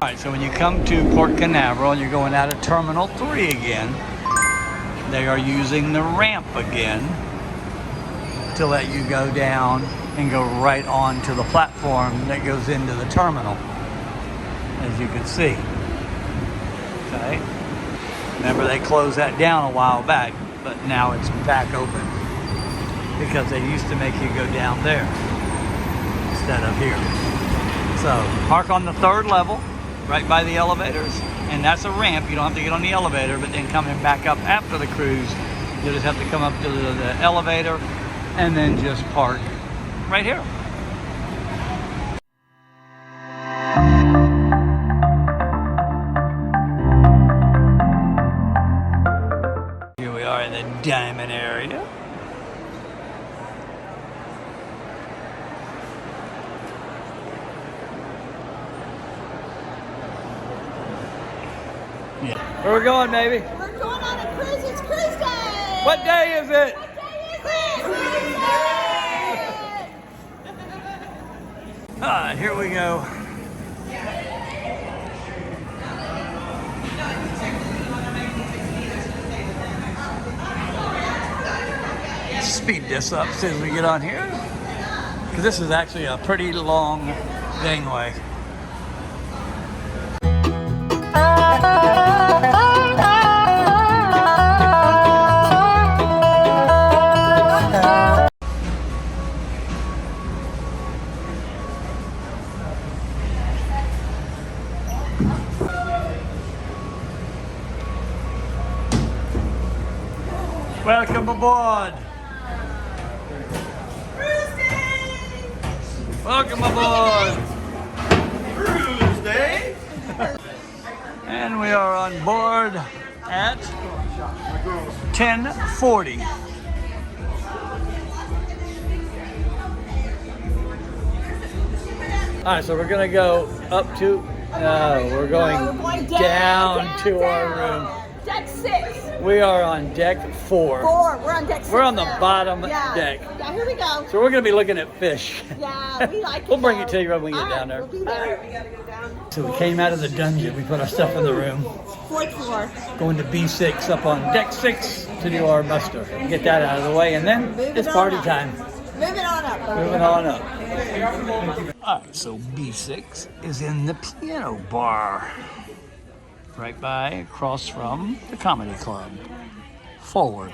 Alright, so when you come to Port Canaveral and you're going out of Terminal 3 again, they are using the ramp again to let you go down and go right on to the platform that goes into the terminal, as you can see. Okay. Remember, they closed that down a while back, but now it's back open because they used to make you go down there instead of here. So park on the 3rd level right by the elevators, and that's a ramp. You don't have to get on the elevator, but then coming back up after the cruise, you just have to come up to the elevator and then just park right here. Here we are in the diamond area. Yeah. Where are we going, baby? We're going on a cruise. It's cruise day. What day is it? What day is it? Cruise day. Here we go. Speed this up as soon as we get on here, because this is actually a pretty long gangway. Welcome aboard. Welcome aboard. Cruise Day. And we are on board at 10:40. All right, so we're gonna go up to, we're going down to our room. Deck 6. We are on deck 4. 4. We're on deck 6. We're on the now. bottom Yeah. deck. Yeah, here we go. So we're gonna be looking at fish. Yeah, we like it. We'll bring though. it to you when we get All down right, there. We'll be there. We gotta go down. So we came out of the dungeon. We put our stuff in the room. 4th floor. Going to B6 up on deck 6 to do our muster. Get that out of the way, and then it's party time. Moving on up. Moving on up. All right, so B6 is in the piano bar, right by, across from the comedy club. Forward.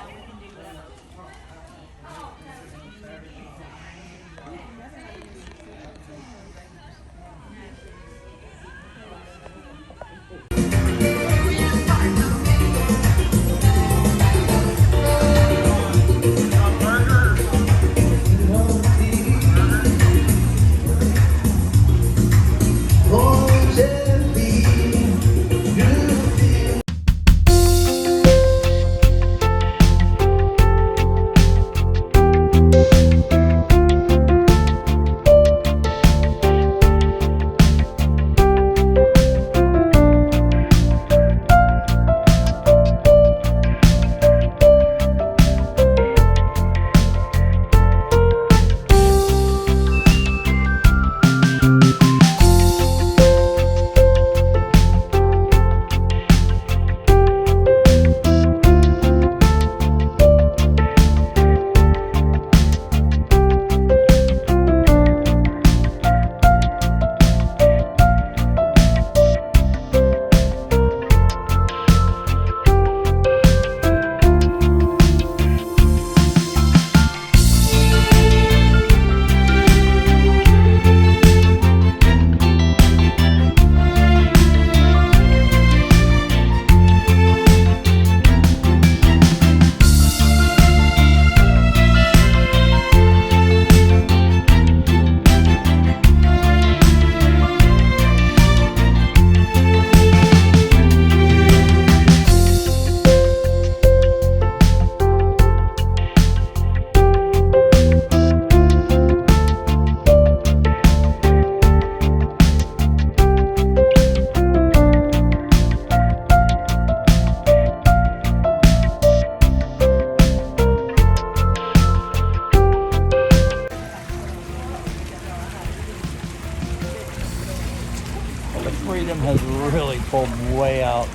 Jim has really pulled way out.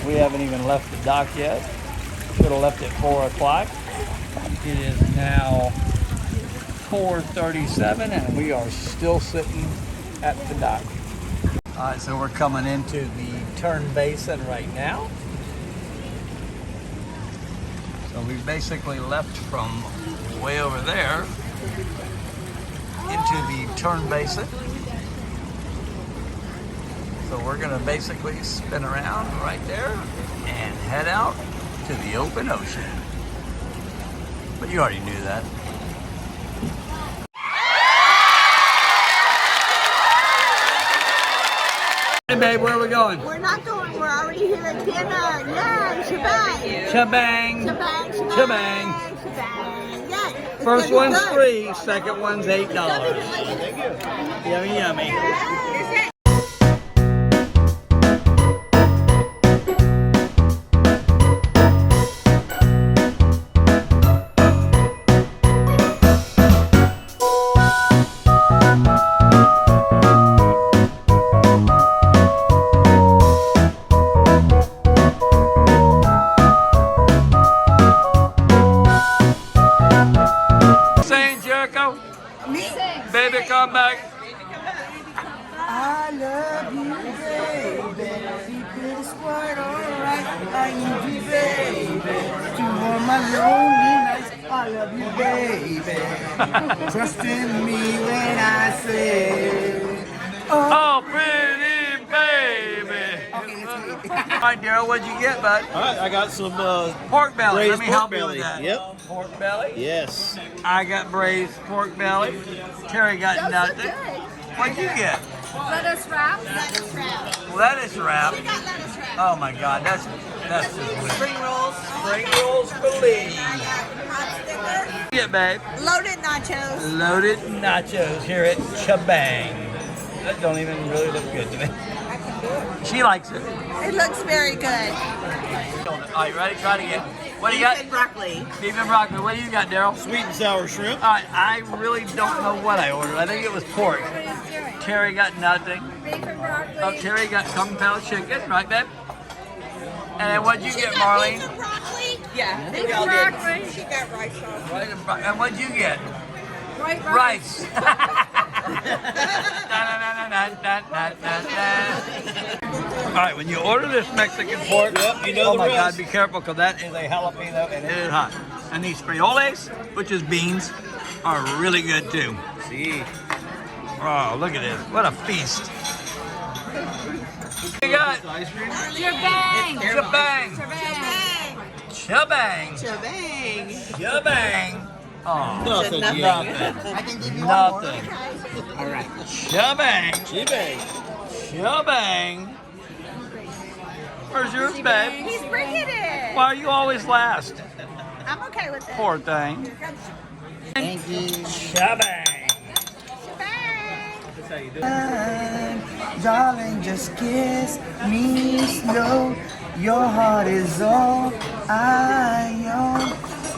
We haven't even left the dock yet. Should have left at 4 o'clock. It is now 4:37 and we are still sitting at the dock. All right, so we're coming into the turn basin right now. So we basically left from way over there into the turn basin. So we're gonna basically spin around right there and head out to the open ocean. But you already knew that. Hey babe, where are we going? We're not going. We're already here at dinner. Yay, shebang. Shebang. Shebang, shebang. Shebang. Shebang. Yay. It's First gonna be one's good. free, second one's $8. Yummy, yummy. Baby, come back. I love you, baby. You pretty squirt, alright. I need you, baby. To warm my lonely nights. I love you, baby. Trust in me when I say, Oh, pretty baby. okay, that's me. All right, Daryl, what'd you get, bud? All right, I got some Pork belly. braised Let me pork help you belly. with that. Yep. Pork belly. Yes. I got braised pork belly. Terry got nothing. What'd you get? Lettuce wrap. Lettuce wrap. Lettuce wrap. We got lettuce wrap. Oh my God, that's just weird. Spring rolls. Spring rolls for Lee. I got hot sticker. Yeah, babe. Loaded nachos. Loaded nachos here at Shebang. That don't even really look good to me. I can do it. She likes it. It looks very good. All right, ready? Try it again. What do you got? Beef and broccoli. Beef and broccoli. What do you got, Daryl? Sweet and sour shrimp. All right, I really don't know what I ordered. I think it was pork. What is doing? Terry got nothing. Beef and broccoli. Oh, Terry got kung pao chicken, right, babe? And what'd you get, Marlene? Beef and broccoli? Yeah, Beef and broccoli. She got rice sauce. Right, and what'd you get? White Rice. All right, when you order this Mexican pork, Yep, you know oh the my rest. God, be careful because that is a jalapeno and it is hot. And these frijoles, which is beans, are really good too. See. Oh, look at this. What a feast. What you got? Ice cream. Shebang. Shebang. Shebang. Shebang. Shebang. Shebang. Oh, Nothing. Nothing. nothing. I can give you one more. Nothing. All right. Shebang. Shebang. Shebang. Where's yours, babe? He's bringing it. Why are you always last? I'm okay with it. Poor thing. Thank you. Shebang. Shebang. Darling, just kiss me slow. Your heart is all I own.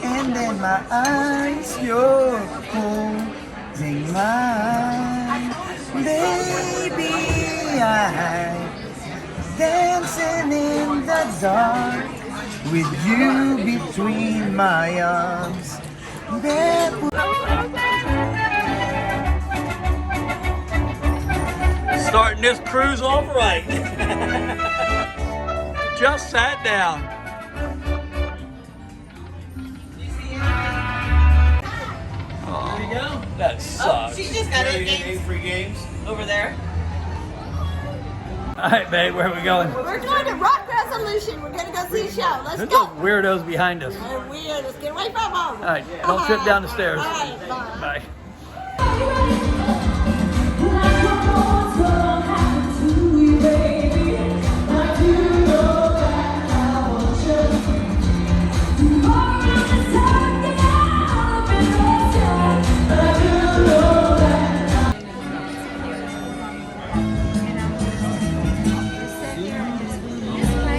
And then my eyes, you're holding mine. Baby, I'm dancing in the dark with you between my arms. Barefoot. Starting this cruise off right. Just sat down. There you go. That sucks. She just got There you it. get 8 free games. Over there. All right, babe, where are we going? We're going to Rock Resolution. We're going to go see a show. Let's There's go. those weirdos behind us. They're weird. Let's get away from them. All right, don't trip down the stairs. All right, bye. Bye.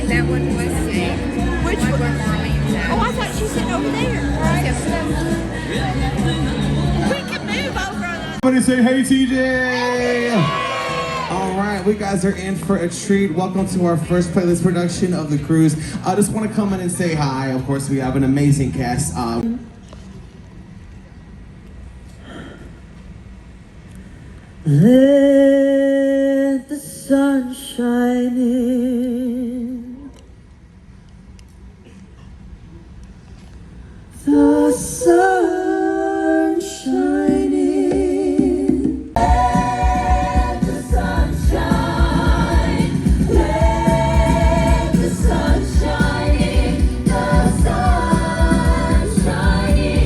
That one was safe. Which One one? where Marlene's at. Oh, I thought she said over there. We can move over. Everybody say, hey, TJ. All right, we guys are in for a treat. Welcome to our first playlist production of the cruise. I just want to come in and say hi. Of course, we have an amazing cast. Let the sun shine in. The sun shining. Let the sun shine. Let the sun shine. The sun shining.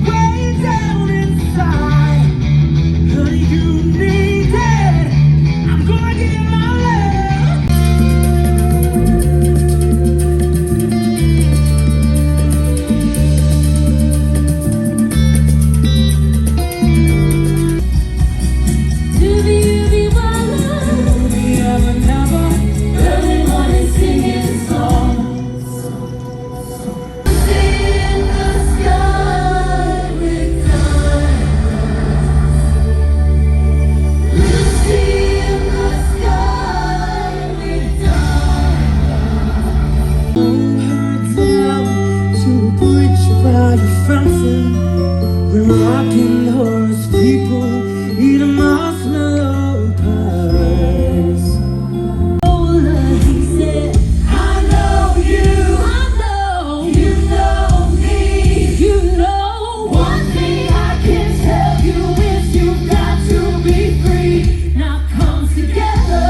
Way down inside, honey, you need it. I'm gonna give you my love. Do the early morning singing songs. See in the sky with diamonds. Lucy in the sky with diamonds. Hold her down to a bridge by the fountain. We're rocking horse people, eating marshmallow pies. He said, I know you. I know you know me. You know one thing I can tell you is you've got to be free. Now come together.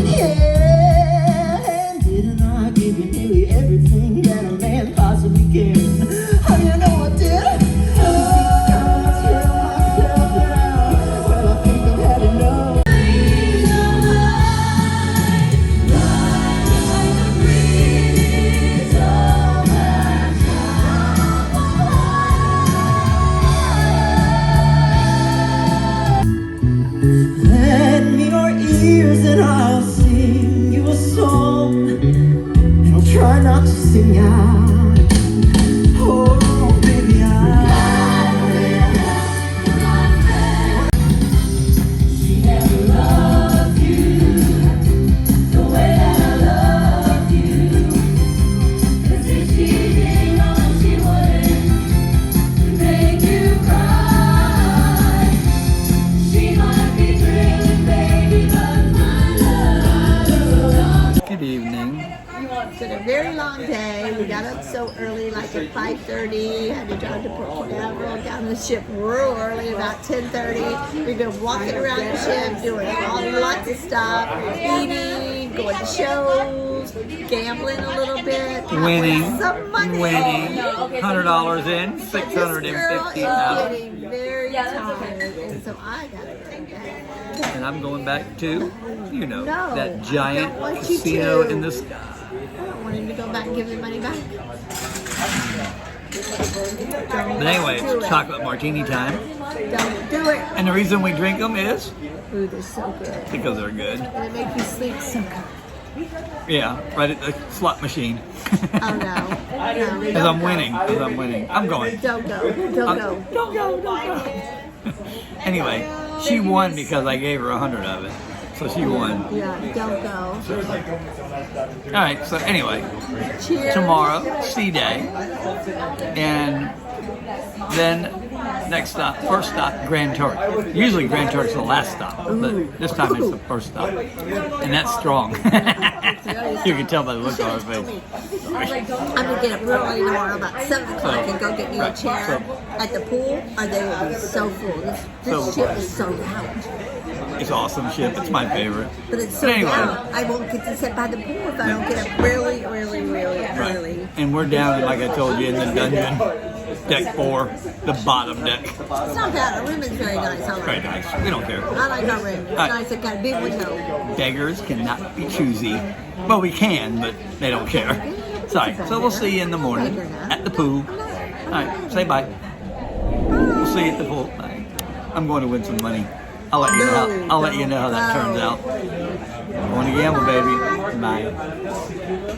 Yeah, and didn't I give you nearly everything that a man possibly can? Oh, you know I did. Well, I think I've had enough. Lend me your ears and I'll sing you a song. And I'll try not to sing out. Oh, baby, she never loved you the way that I love you. 'Cause if she did, no, she wouldn't make you cry. She might be thrilling, baby, but my love. Good evening. It's been a very long day. We got up so early, like at 5:30. Had to drive to Port Canaveral, got on the ship real early, about 10:30. We've been walking around the ship, doing lots of stuff, eating, going to shows, gambling a little bit, Winning, some money. winning. $100 in, This 650 girl out. is getting very tired, and so I gotta take that. And I'm going back to, you know, No, that I giant don't want you casino to. in the sky. I don't want him to go back and give me money back. But anyway, it's chocolate martini time. Don't do it. And the reason we drink them is Ooh, they're so good. because they're good. And they make you sleep so good. Yeah, right at the slot machine. Oh no. No, Because don't I'm go. winning. Because I'm winning. I'm going. Don't go. Don't I'm- go. Don't go. Don't go. Anyway, she won because I gave her 100 of it. So she won. Yeah, don't go. All right. So anyway, Cheers. tomorrow, sea day, and then next stop, first stop, Grand Turk. Usually Grand Turk's the last stop, but this time it's the first stop, and that's strong. You can tell by the look on her face. I'm gonna get up early tomorrow about 7 o'clock and go get me a Right, chair so- at the pool, or they will be so full. This So- ship is so loud. It's awesome ship. It's my favorite. But it's so But anyway. loud. I won't get to sit by the pool if I don't get up really early. And we're down, like I told you, in the dungeon, deck 4, the bottom deck. It's not bad. Our room is very nice. I like Very it. nice. We don't care. I like our room. It's Right. nice. It's got a big window. Beggars cannot be choosy. Well, we can, but they don't care. Sorry. So we'll see you in the morning at the pool. All right. Say bye. We'll see you at the pool. Bye. I'm going to win some money. I'll let you know. I'll let you know how that turns out. Going to gamble, baby. Bye.